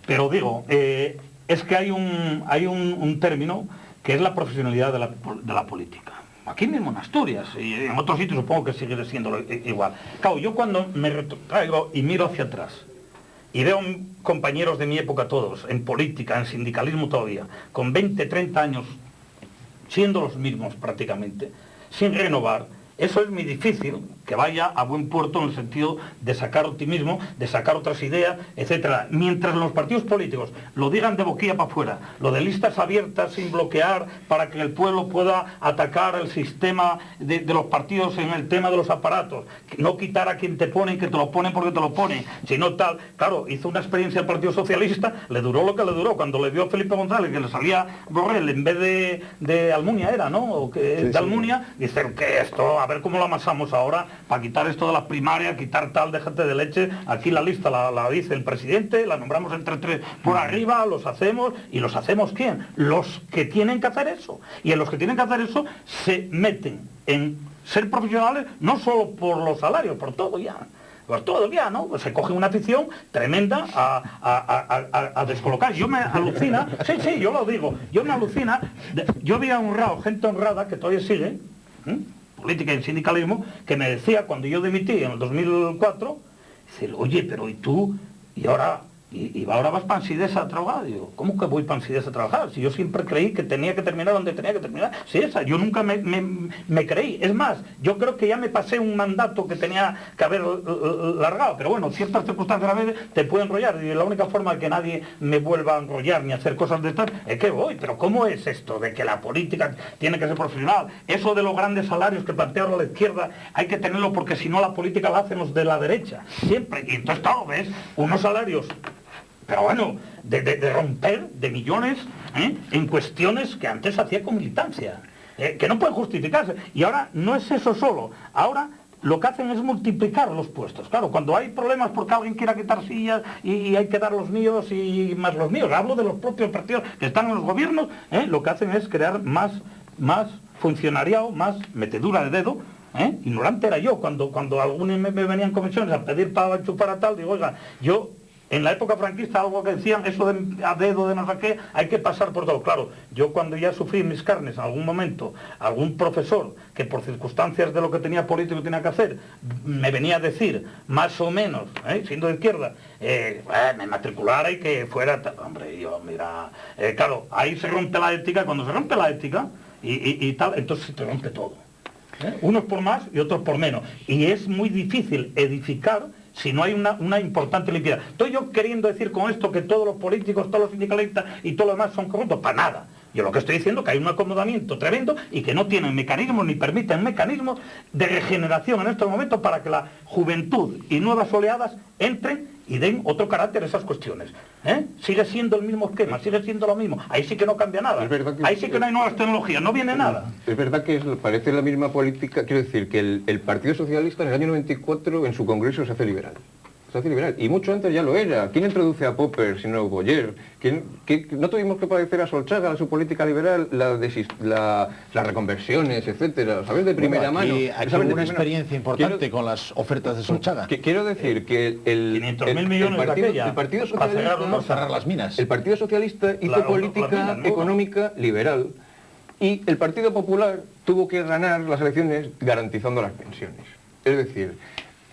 pero digo, es que hay un término que es la profesionalidad de la política. Aquí mismo en Asturias, y en otros sitios supongo que sigue siendo igual. Claro, yo cuando me retraigo y miro hacia atrás, y veo compañeros de mi época todos, en política, en sindicalismo todavía, con 20, 30 años, siendo los mismos prácticamente, sin renovar, eso es muy difícil que vaya a buen puerto en el sentido de sacar optimismo, de sacar otras ideas, etcétera. Mientras los partidos políticos lo digan de boquilla para afuera, lo de listas abiertas sin bloquear para que el pueblo pueda atacar el sistema de los partidos en el tema de los aparatos, no quitar a quien te ponen, que te lo ponen porque te lo ponen, sino tal. Claro, hizo una experiencia el Partido Socialista, le duró lo que le duró, cuando le vio a Felipe González que le salía Borrell en vez de Almunia era, ¿no? O que, sí, de Almunia, dice, ¿qué esto? A ver cómo lo amasamos ahora para quitar esto de las primarias, quitar tal de gente de leche. Aquí la lista la dice el presidente, la nombramos entre 3 por arriba, los hacemos. ¿Y los hacemos quién? Los que tienen que hacer eso. Y en los que tienen que hacer eso se meten en ser profesionales, no solo por los salarios, por todo ya. Por todo ya, ¿no? Pues se coge una afición tremenda a descolocar. Yo me alucina, sí, yo lo digo, yo me alucina, yo había honrado, gente honrada que todavía sigue, política y sindicalismo, que me decía cuando yo dimití en el 2004, dice, oye, pero ¿y tú? Y ahora vas para Ansidesa a trabajar. Digo, ¿cómo que voy para Ansidesa a trabajar? Si yo siempre creí que tenía que terminar donde tenía que terminar. Sí, esa, yo nunca me creí. Es más, yo creo que ya me pasé un mandato que tenía que haber largado. Pero bueno, ciertas circunstancias a veces te pueden enrollar. Y la única forma de que nadie me vuelva a enrollar ni a hacer cosas de estas es que voy. Pero ¿cómo es esto de que la política tiene que ser profesional? Eso de los grandes salarios que plantea ahora la izquierda hay que tenerlo porque si no la política la hacen los de la derecha. Siempre. Y entonces, claro, ves unos salarios... Pero bueno, de romper de millones en cuestiones que antes se hacía con militancia, que no pueden justificarse. Y ahora no es eso solo, ahora lo que hacen es multiplicar los puestos. Claro, cuando hay problemas porque alguien quiera quitar sillas y hay que dar los míos y más los míos, hablo de los propios partidos que están en los gobiernos, lo que hacen es crear más funcionariado, más metedura de dedo. Ignorante era yo, cuando algunos me venían comisiones a pedir para enchufar a tal, digo, oiga, yo... En la época franquista algo que decían, eso de a dedo, de no sé qué, hay que pasar por todo. Claro, yo cuando ya sufrí mis carnes en algún momento, algún profesor que por circunstancias de lo que tenía político tenía que hacer, me venía a decir, más o menos, siendo de izquierda, me matriculara y que fuera... Hombre, yo, mira... claro, ahí se rompe la ética, cuando se rompe la ética y tal, entonces se te rompe todo. Unos por más y otros por menos. Y es muy difícil edificar si no hay una importante limpieza. Estoy yo queriendo decir con esto que todos los políticos, todos los sindicalistas y todo lo demás son corruptos. Para nada. Yo lo que estoy diciendo es que hay un acomodamiento tremendo y que no tienen mecanismos ni permiten mecanismos de regeneración en estos momentos para que la juventud y nuevas oleadas entren y den otro carácter a esas cuestiones. Sigue siendo el mismo esquema, sigue siendo lo mismo. Ahí sí que no cambia nada. Ahí sí que no hay nuevas tecnologías, no viene nada. Es verdad que parece la misma política, quiero decir, que el Partido Socialista en el año 94 en su congreso se hace liberal. Se hace liberal. Y mucho antes ya lo era. ¿Quién introduce a Popper sino Boyer? No tuvimos que padecer a Solchaga, a su política liberal, las reconversiones, etcétera? ¿Sabes de primera mano? Aquí hubo una experiencia importante con las ofertas de Solchaga. Quiero decir que el 500.000 millones el Partido Socialista, cerrar las minas. El Partido Socialista hizo política económica liberal y el Partido Popular tuvo que ganar las elecciones garantizando las pensiones. Es decir,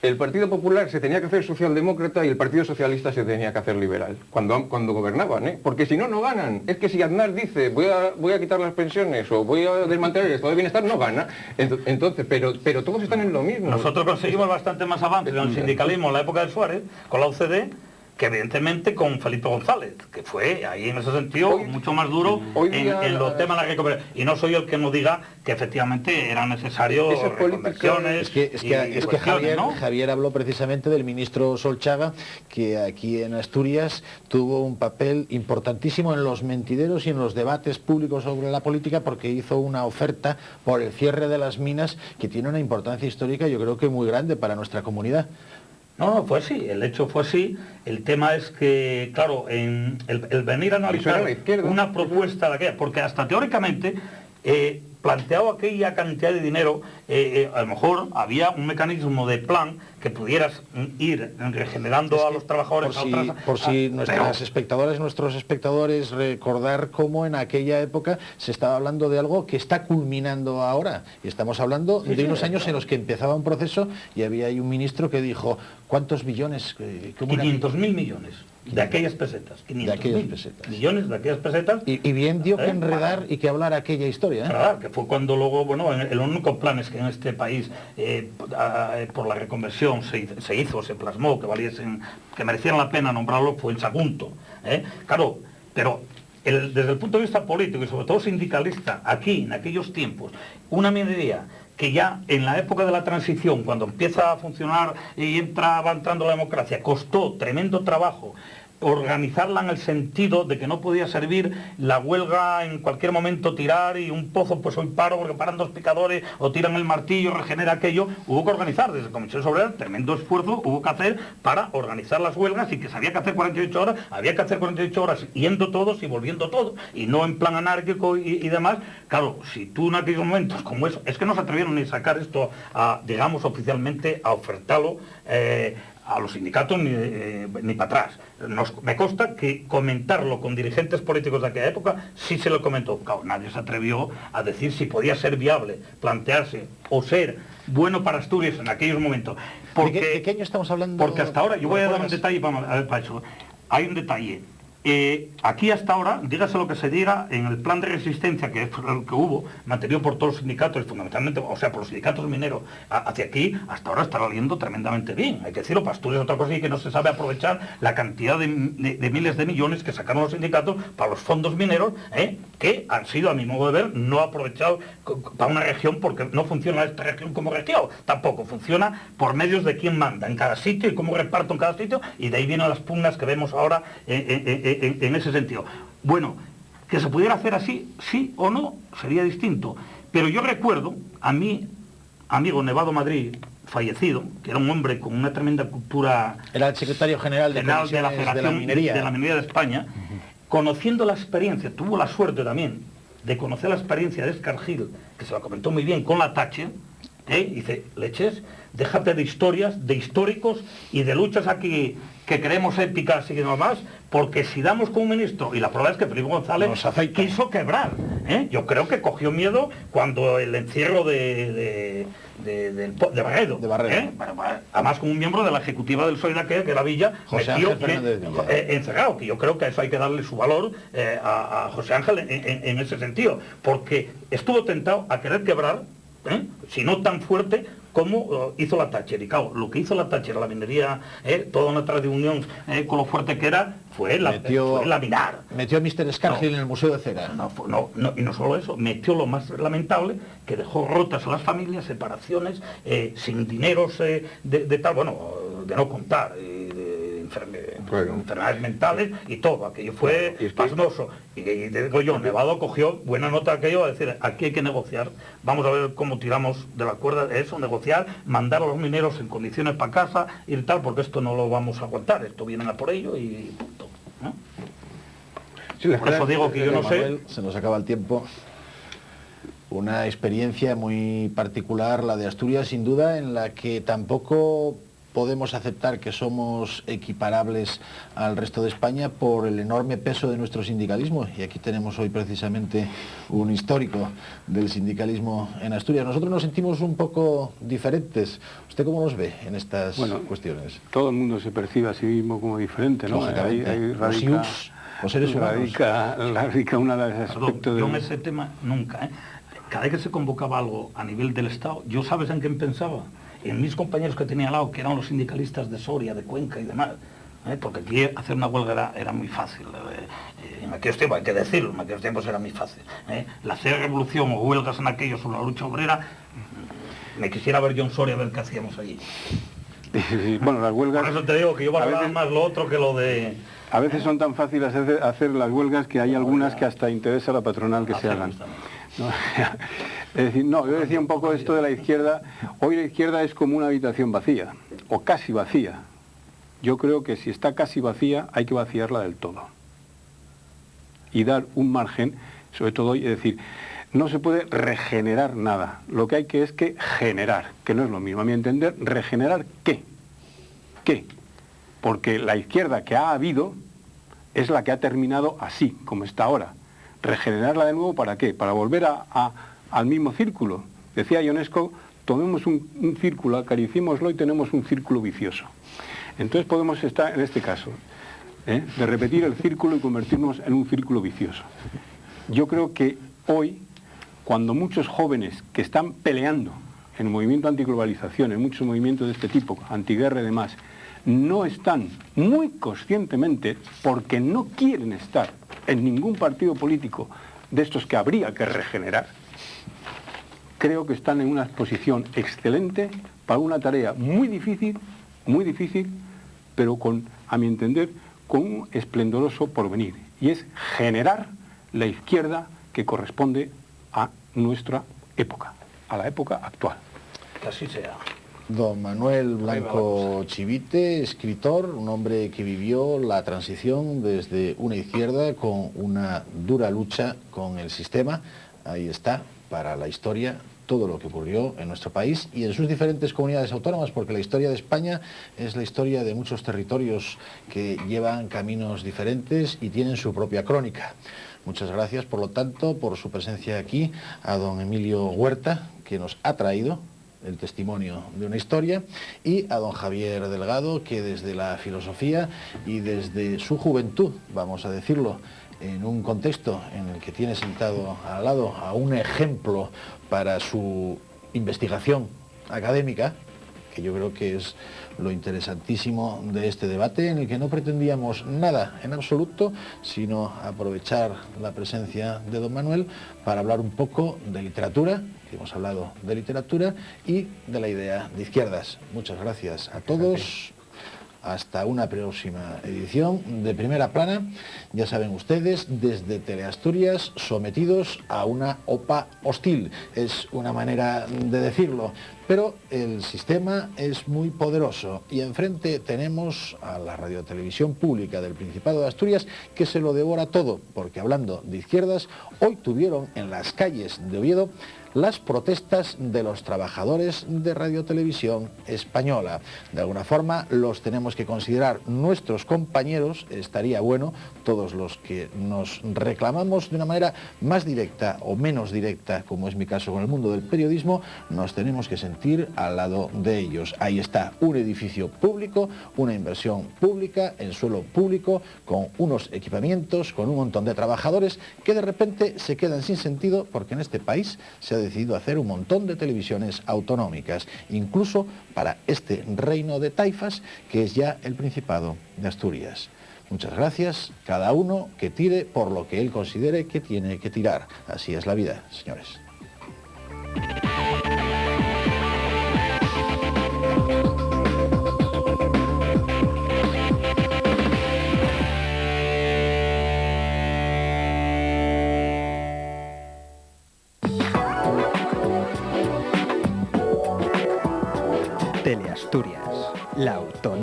el Partido Popular se tenía que hacer socialdemócrata y el Partido Socialista se tenía que hacer liberal, cuando gobernaban, ¿eh? Porque si no, no ganan. Es que si Aznar dice, voy a quitar las pensiones o voy a desmantelar el estado de bienestar, no gana. Entonces, pero todos están en lo mismo. Nosotros conseguimos bastante más avances en el sindicalismo en la época de Suárez, con la UCD, que evidentemente con Felipe González, que fue ahí en ese sentido mucho más duro en los temas de la recuperación. Y no soy el que nos diga que efectivamente eran necesarios reconversiones. Es que Javier habló precisamente del ministro Solchaga, que aquí en Asturias tuvo un papel importantísimo en los mentideros y en los debates públicos sobre la política, porque hizo una oferta por el cierre de las minas que tiene una importancia histórica, yo creo que muy grande para nuestra comunidad. No, fue así, el hecho fue así. El tema es que, claro, el venir a analizar una propuesta de aquella, porque hasta teóricamente, planteado aquella cantidad de dinero, a lo mejor había un mecanismo de plan que pudieras ir regenerando a los trabajadores. Por si nuestras espectadoras, nuestros espectadores, recordar cómo en aquella época se estaba hablando de algo que está culminando ahora. Y estamos hablando de unos años en los que empezaba un proceso y había ahí un ministro que dijo, ¿cuántos millones? 500.000 millones. De aquellas pesetas, 500.000 millones de aquellas pesetas. Y bien dio que enredar y que hablar aquella historia. Claro, que fue cuando luego, bueno, el único plan es que en este país, por la reconversión, se plasmó, que merecieran la pena nombrarlo, fue en Sagunto. Claro, pero desde el punto de vista político y sobre todo sindicalista, aquí, en aquellos tiempos, una minería que ya en la época de la transición, cuando empieza a funcionar y va entrando la democracia, costó tremendo trabajo organizarla en el sentido de que no podía servir la huelga en cualquier momento tirar y un pozo, pues hoy paro porque paran dos picadores o tiran el martillo, regenera aquello. Hubo que organizar desde Comisiones Obreras, tremendo esfuerzo hubo que hacer para organizar las huelgas, y que se había que hacer 48 horas, había que hacer 48 horas yendo todos y volviendo todos, y no en plan anárquico y demás. Claro, si tú en aquellos momentos como eso, es que no se atrevieron ni a sacar esto, digamos oficialmente, a ofertarlo a los sindicatos ni para atrás. Me consta que comentarlo con dirigentes políticos de aquella época sí se lo comentó. Claro, nadie se atrevió a decir si podía ser viable, plantearse o ser bueno para Asturias en aquellos momentos. Porque, ¿De qué año estamos hablando? Porque hasta ahora, yo voy a dar un detalle para eso. Hay un detalle. Aquí hasta ahora, dígase lo que se diga, en el plan de resistencia que hubo, mantenido por todos los sindicatos, fundamentalmente, o sea, por los sindicatos mineros, hacia aquí, hasta ahora está saliendo tremendamente bien. Hay que decirlo, para Asturias otra cosa, y que no se sabe aprovechar la cantidad de miles de millones que sacaron los sindicatos para los fondos mineros, que han sido, a mi modo de ver, no aprovechados para una región, porque no funciona esta región como región, tampoco funciona por medios de quién manda en cada sitio y cómo reparto en cada sitio, y de ahí vienen las pugnas que vemos ahora en ese sentido. Bueno, que se pudiera hacer así, sí o no, sería distinto. Pero yo recuerdo a mi amigo Nevado Madrid, fallecido, que era un hombre con una tremenda cultura... Era el secretario general de la Federación de la Minería de España, conociendo la experiencia, tuvo la suerte también de conocer la experiencia de Escargil, que se la comentó muy bien con la Thatcher, dice, Leches, déjate de historias, de históricos y de luchas aquí que creemos épicas y demás, porque si damos con un ministro, y la prueba es que Felipe González quiso quebrar, yo creo que cogió miedo cuando el encierro de Barredo, además con un miembro de la ejecutiva del PSOE de aquella, que era Villa, encerrado, que yo creo que a eso hay que darle su valor a José Ángel en ese sentido, porque estuvo tentado a querer quebrar, si no tan fuerte como hizo la Thatcher. Y claro, lo que hizo la Thatcher, la minería, toda una tradición con lo fuerte que era, fue laminar. Metió a Mr. Scargill en el Museo de Cera. Y no solo eso, metió lo más lamentable, que dejó rotas a las familias, separaciones, sin dineros de tal, bueno, de no contar, enfermedades mentales y todo, aquello fue pasmoso. Y digo yo, Nevado cogió buena nota de aquello, a decir, aquí hay que negociar, vamos a ver cómo tiramos de la cuerda de eso, negociar, mandar a los mineros en condiciones para casa y tal, porque esto no lo vamos a aguantar, esto vienen a por ello y punto, ¿no? Sí, por eso digo que yo no sé... Se nos acaba el tiempo. Una experiencia muy particular, la de Asturias, sin duda, en la que tampoco podemos aceptar que somos equiparables al resto de España por el enorme peso de nuestro sindicalismo, y aquí tenemos hoy precisamente un histórico del sindicalismo en Asturias. Nosotros nos sentimos un poco diferentes. ¿Usted cómo nos ve en estas cuestiones? Todo el mundo se percibe a sí mismo como diferente, ¿no? Ahí radica una de los aspectos. Yo en ese tema nunca, ¿eh? Cada vez que se convocaba algo a nivel del Estado, yo ¿sabes en quién pensaba? En mis compañeros que tenía al lado, que eran los sindicalistas de Soria, de Cuenca y demás, porque aquí hacer una huelga era muy fácil. En aquellos tiempos, hay que decirlo, en aquellos tiempos era muy fácil. La hacer revolución o huelgas en aquellos o la lucha obrera, me quisiera ver yo en Soria a ver qué hacíamos allí. Bueno, las huelgas... Por eso te digo que yo valoraba más lo otro que lo de... A veces son tan fáciles hacer las huelgas que hay algunas que hasta interesa a la patronal que se hagan. No, es decir, no, yo decía un poco esto de la izquierda. Hoy la izquierda es como una habitación vacía, o casi vacía. Yo creo que si está casi vacía, hay que vaciarla del todo. Y dar un margen, sobre todo hoy, es decir, no se puede regenerar nada. Lo que hay que es que generar, que no es lo mismo. A mi entender, ¿regenerar qué? ¿Qué? Porque la izquierda que ha habido es la que ha terminado así, como está ahora. ¿Regenerarla de nuevo para qué? Para volver al mismo círculo. Decía Ionesco, tomemos un círculo, acariciémoslo y tenemos un círculo vicioso. Entonces podemos estar, en este caso, de repetir el círculo y convertirnos en un círculo vicioso. Yo creo que hoy, cuando muchos jóvenes que están peleando en el movimiento antiglobalización, en muchos movimientos de este tipo, antiguerra y demás, no están muy conscientemente, porque no quieren estar en ningún partido político de estos que habría que regenerar, creo que están en una posición excelente para una tarea muy difícil, pero a mi entender, con un esplendoroso porvenir, y es generar la izquierda que corresponde a nuestra época, a la época actual. Que así sea. Don Manuel Blanco Chivite, escritor, un hombre que vivió la transición desde una izquierda con una dura lucha con el sistema. Ahí está, para la historia, todo lo que ocurrió en nuestro país y en sus diferentes comunidades autónomas, porque la historia de España es la historia de muchos territorios que llevan caminos diferentes y tienen su propia crónica. Muchas gracias, por lo tanto, por su presencia aquí, a don Emilio Huerta, que nos ha traído el testimonio de una historia, y a don Javier Delgado, que desde la filosofía y desde su juventud, vamos a decirlo, en un contexto en el que tiene sentado al lado a un ejemplo para su investigación académica, que yo creo que es lo interesantísimo de este debate, en el que no pretendíamos nada en absoluto, sino aprovechar la presencia de don Manuel para hablar un poco de literatura, que hemos hablado de literatura, y de la idea de izquierdas. Muchas gracias a todos. Hasta una próxima edición de Primera Plana. Ya saben ustedes, desde Teleasturias, sometidos a una OPA hostil. Es una manera de decirlo, pero el sistema es muy poderoso y enfrente tenemos a la radiotelevisión pública del Principado de Asturias, que se lo devora todo, porque hablando de izquierdas, hoy tuvieron en las calles de Oviedo las protestas de los trabajadores de Radiotelevisión Española. De alguna forma los tenemos que considerar nuestros compañeros. Estaría bueno, todos los que nos reclamamos de una manera más directa o menos directa, como es mi caso con el mundo del periodismo, nos tenemos que sentir al lado de ellos. Ahí está un edificio público, una inversión pública, en suelo público, con unos equipamientos, con un montón de trabajadores que de repente se quedan sin sentido, porque en este país se ha decidido hacer un montón de televisiones autonómicas, incluso para este reino de taifas que es ya el Principado de Asturias. Muchas gracias, cada uno que tire por lo que él considere que tiene que tirar. Así es la vida, señores. Teleasturias, la autónoma.